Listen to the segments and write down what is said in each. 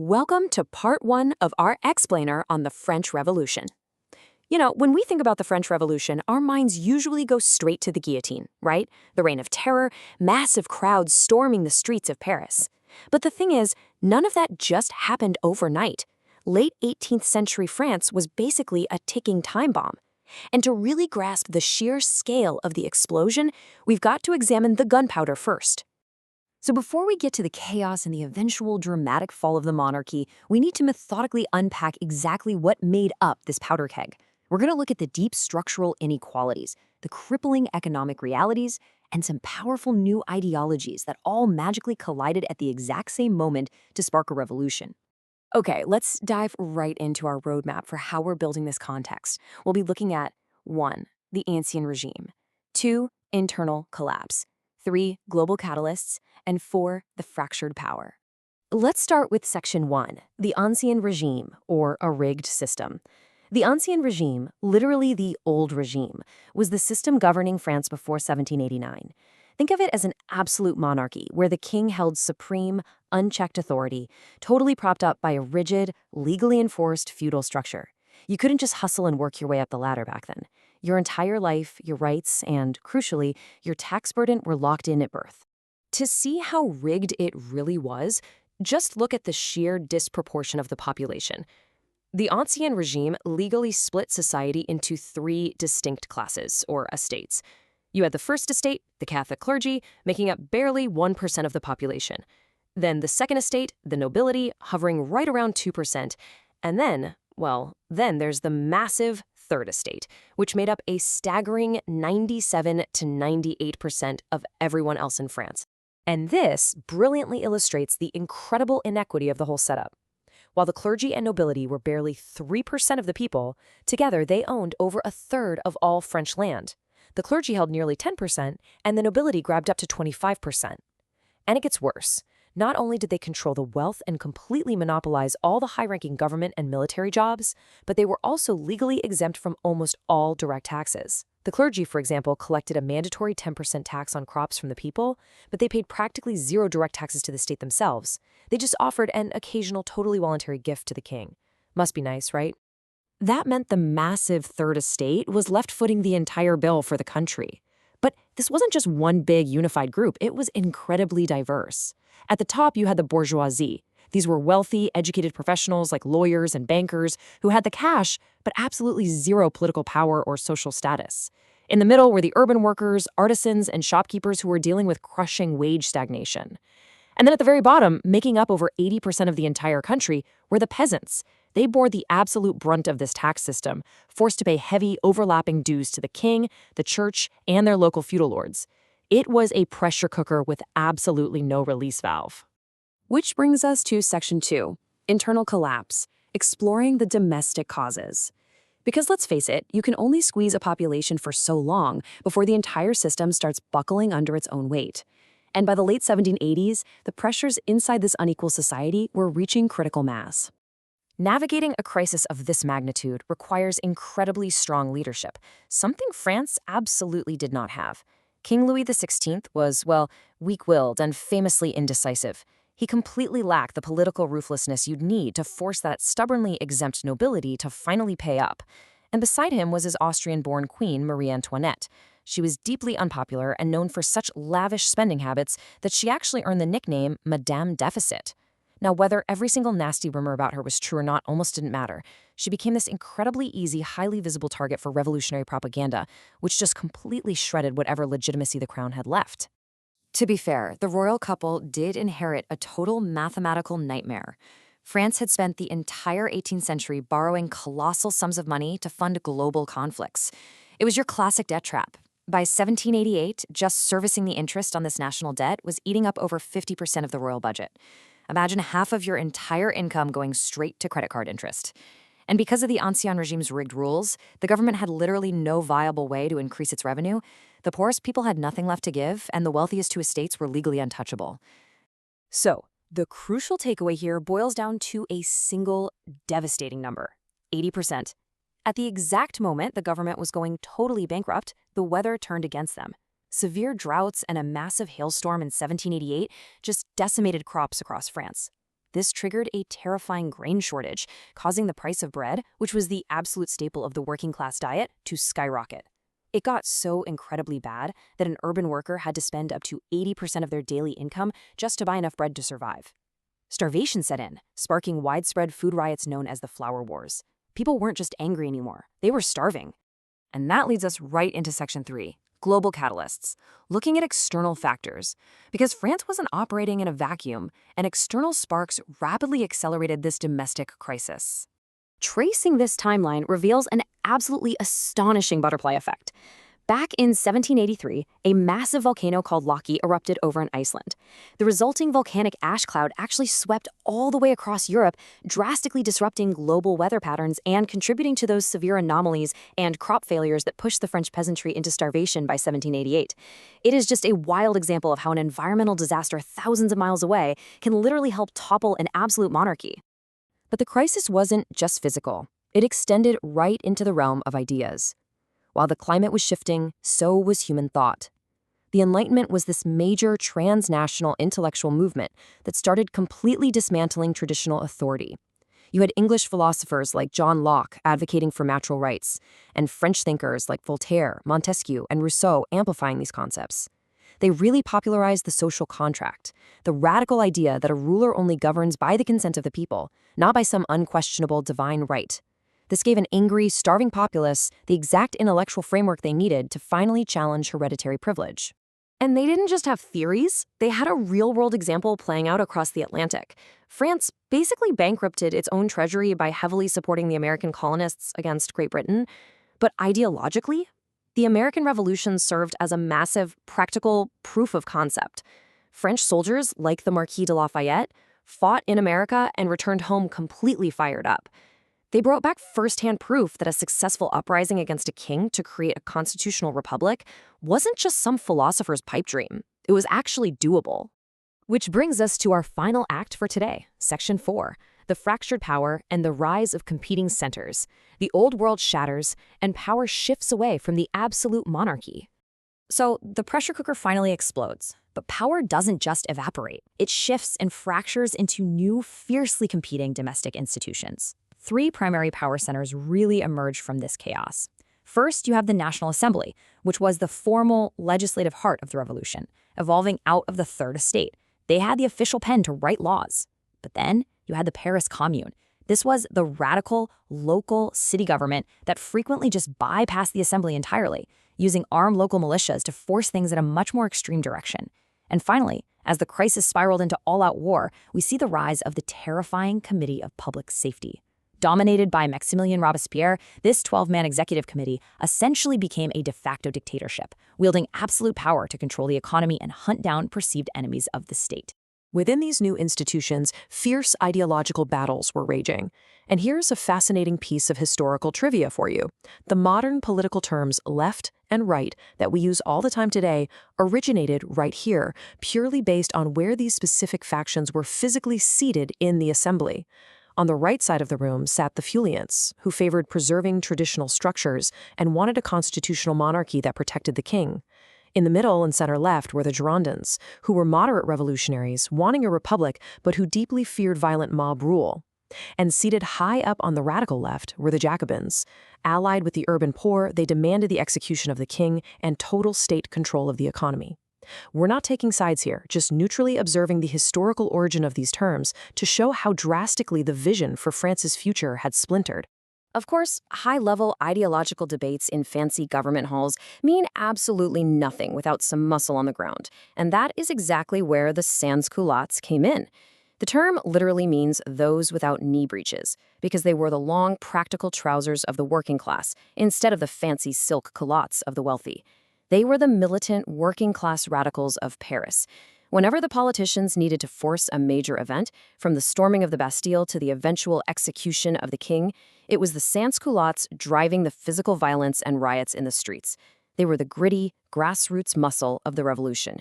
Welcome to part one of our explainer on the French Revolution. When we think about the French Revolution, our minds usually go straight to the guillotine, right? The reign of terror, massive crowds storming the streets of Paris. But the thing is, none of that just happened overnight. Late 18th century France was basically a ticking time bomb. And to really grasp the sheer scale of the explosion, we've got to examine the gunpowder first. So before we get to the chaos and the eventual dramatic fall of the monarchy, we need to methodically unpack exactly what made up this powder keg. We're going to look at the deep structural inequalities, the crippling economic realities, and some powerful new ideologies that all magically collided at the exact same moment to spark a revolution. Okay, let's dive right into our roadmap for how we're building this context. We'll be looking at 1. The Ancien Régime, 2. Internal collapse, 3. Global catalysts, and 4. The fractured power. Let's start with Section 1, the Ancien Régime, or a rigged system. The Ancien Régime, literally the old regime, was the system governing France before 1789. Think of it as an absolute monarchy where the king held supreme, unchecked authority, totally propped up by a rigid, legally enforced feudal structure. You couldn't just hustle and work your way up the ladder back then. Your entire life, your rights, and, crucially, your tax burden were locked in at birth. To see how rigged it really was, just look at the sheer disproportion of the population. The Ancien Régime legally split society into 3 distinct classes, or estates. You had the first estate, the Catholic clergy, making up barely 1% of the population. Then the second estate, the nobility, hovering right around 2%. And then there's the massive third estate, which made up a staggering 97 to 98% of everyone else in France. And this brilliantly illustrates the incredible inequity of the whole setup. While the clergy and nobility were barely 3% of the people, together they owned over a third of all French land. The clergy held nearly 10%, and the nobility grabbed up to 25%. And it gets worse. Not only did they control the wealth and completely monopolize all the high-ranking government and military jobs, but they were also legally exempt from almost all direct taxes. The clergy, for example, collected a mandatory 10% tax on crops from the people, but they paid practically 0 direct taxes to the state themselves. They just offered an occasional totally voluntary gift to the king. Must be nice, right? That meant the massive third estate was left footing the entire bill for the country. But this wasn't just one big unified group, it was incredibly diverse. At the top, you had the bourgeoisie. These were wealthy, educated professionals like lawyers and bankers who had the cash, but absolutely 0 political power or social status. In the middle were the urban workers, artisans, and shopkeepers who were dealing with crushing wage stagnation. And then at the very bottom, making up over 80% of the entire country, were the peasants. They bore the absolute brunt of this tax system, forced to pay heavy, overlapping dues to the king, the church, and their local feudal lords. It was a pressure cooker with absolutely no release valve. Which brings us to Section 2, Internal Collapse, exploring the domestic causes. Because let's face it, you can only squeeze a population for so long before the entire system starts buckling under its own weight. And by the late 1780s, the pressures inside this unequal society were reaching critical mass. Navigating a crisis of this magnitude requires incredibly strong leadership, something France absolutely did not have. King Louis XVI was, weak-willed and famously indecisive. He completely lacked the political ruthlessness you'd need to force that stubbornly exempt nobility to finally pay up. And beside him was his Austrian-born queen, Marie Antoinette. She was deeply unpopular and known for such lavish spending habits that she actually earned the nickname Madame Deficit. Now, whether every single nasty rumor about her was true or not almost didn't matter. She became this incredibly easy, highly visible target for revolutionary propaganda, which just completely shredded whatever legitimacy the crown had left. To be fair, the royal couple did inherit a total mathematical nightmare. France had spent the entire 18th century borrowing colossal sums of money to fund global conflicts. It was your classic debt trap. By 1788, just servicing the interest on this national debt was eating up over 50% of the royal budget. Imagine half of your entire income going straight to credit card interest. And because of the Ancien Regime's rigged rules, the government had literally no viable way to increase its revenue. The poorest people had nothing left to give, and the wealthiest 2 estates were legally untouchable. So, the crucial takeaway here boils down to a single devastating number: 80%. At the exact moment the government was going totally bankrupt, the weather turned against them. Severe droughts and a massive hailstorm in 1788 just decimated crops across France. This triggered a terrifying grain shortage, causing the price of bread, which was the absolute staple of the working class diet, to skyrocket. It got so incredibly bad that an urban worker had to spend up to 80% of their daily income just to buy enough bread to survive. Starvation set in, sparking widespread food riots known as the Flour Wars. People weren't just angry anymore, they were starving. And that leads us right into Section 3, global catalysts, looking at external factors. Because France wasn't operating in a vacuum, and external sparks rapidly accelerated this domestic crisis. Tracing this timeline reveals an absolutely astonishing butterfly effect. Back in 1783, a massive volcano called Laki erupted over in Iceland. The resulting volcanic ash cloud actually swept all the way across Europe, drastically disrupting global weather patterns and contributing to those severe anomalies and crop failures that pushed the French peasantry into starvation by 1788. It is just a wild example of how an environmental disaster thousands of miles away can literally help topple an absolute monarchy. But the crisis wasn't just physical. It extended right into the realm of ideas. While the climate was shifting, so was human thought. The Enlightenment was this major transnational intellectual movement that started completely dismantling traditional authority. You had English philosophers like John Locke advocating for natural rights, and French thinkers like Voltaire, Montesquieu, and Rousseau amplifying these concepts. They really popularized the social contract, the radical idea that a ruler only governs by the consent of the people, not by some unquestionable divine right. This gave an angry, starving populace the exact intellectual framework they needed to finally challenge hereditary privilege. And they didn't just have theories, they had a real-world example playing out across the Atlantic. France basically bankrupted its own treasury by heavily supporting the American colonists against Great Britain. But ideologically, the American Revolution served as a massive, practical proof of concept. French soldiers, like the Marquis de Lafayette, fought in America and returned home completely fired up. They brought back first-hand proof that a successful uprising against a king to create a constitutional republic wasn't just some philosopher's pipe dream. It was actually doable. Which brings us to our final act for today, Section 4, the fractured power and the rise of competing centers. The old world shatters, and power shifts away from the absolute monarchy. So the pressure cooker finally explodes, but power doesn't just evaporate. It shifts and fractures into new, fiercely competing domestic institutions. 3 primary power centers really emerged from this chaos. First, you have the National Assembly, which was the formal legislative heart of the revolution, evolving out of the Third Estate. They had the official pen to write laws. But then you had the Paris Commune. This was the radical, local city government that frequently just bypassed the assembly entirely, using armed local militias to force things in a much more extreme direction. And finally, as the crisis spiraled into all-out war, we see the rise of the terrifying Committee of Public Safety. Dominated by Maximilien Robespierre, this 12-man executive committee essentially became a de facto dictatorship, wielding absolute power to control the economy and hunt down perceived enemies of the state. Within these new institutions, fierce ideological battles were raging. And here's a fascinating piece of historical trivia for you. The modern political terms left and right that we use all the time today originated right here, purely based on where these specific factions were physically seated in the assembly. On the right side of the room sat the Feuillants, who favored preserving traditional structures and wanted a constitutional monarchy that protected the king. In the middle and center left were the Girondins, who were moderate revolutionaries wanting a republic but who deeply feared violent mob rule. And seated high up on the radical left were the Jacobins. Allied with the urban poor, they demanded the execution of the king and total state control of the economy. We're not taking sides here, just neutrally observing the historical origin of these terms to show how drastically the vision for France's future had splintered. Of course, high-level ideological debates in fancy government halls mean absolutely nothing without some muscle on the ground, and that is exactly where the sans-culottes came in. The term literally means those without knee breeches, because they wore the long, practical trousers of the working class instead of the fancy silk culottes of the wealthy. They were the militant, working-class radicals of Paris. Whenever the politicians needed to force a major event, from the storming of the Bastille to the eventual execution of the king, it was the sans-culottes driving the physical violence and riots in the streets. They were the gritty, grassroots muscle of the revolution.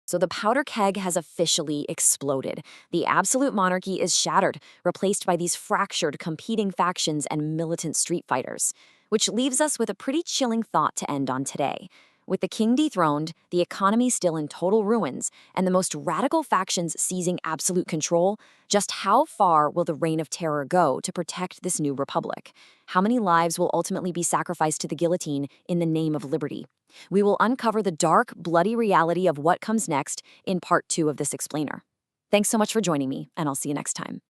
So the powder keg has officially exploded. The absolute monarchy is shattered, replaced by these fractured, competing factions and militant street fighters. Which leaves us with a pretty chilling thought to end on today. With the king dethroned, the economy still in total ruins, and the most radical factions seizing absolute control, just how far will the reign of terror go to protect this new republic? How many lives will ultimately be sacrificed to the guillotine in the name of liberty? We will uncover the dark, bloody reality of what comes next in part 2 of this explainer. Thanks so much for joining me, and I'll see you next time.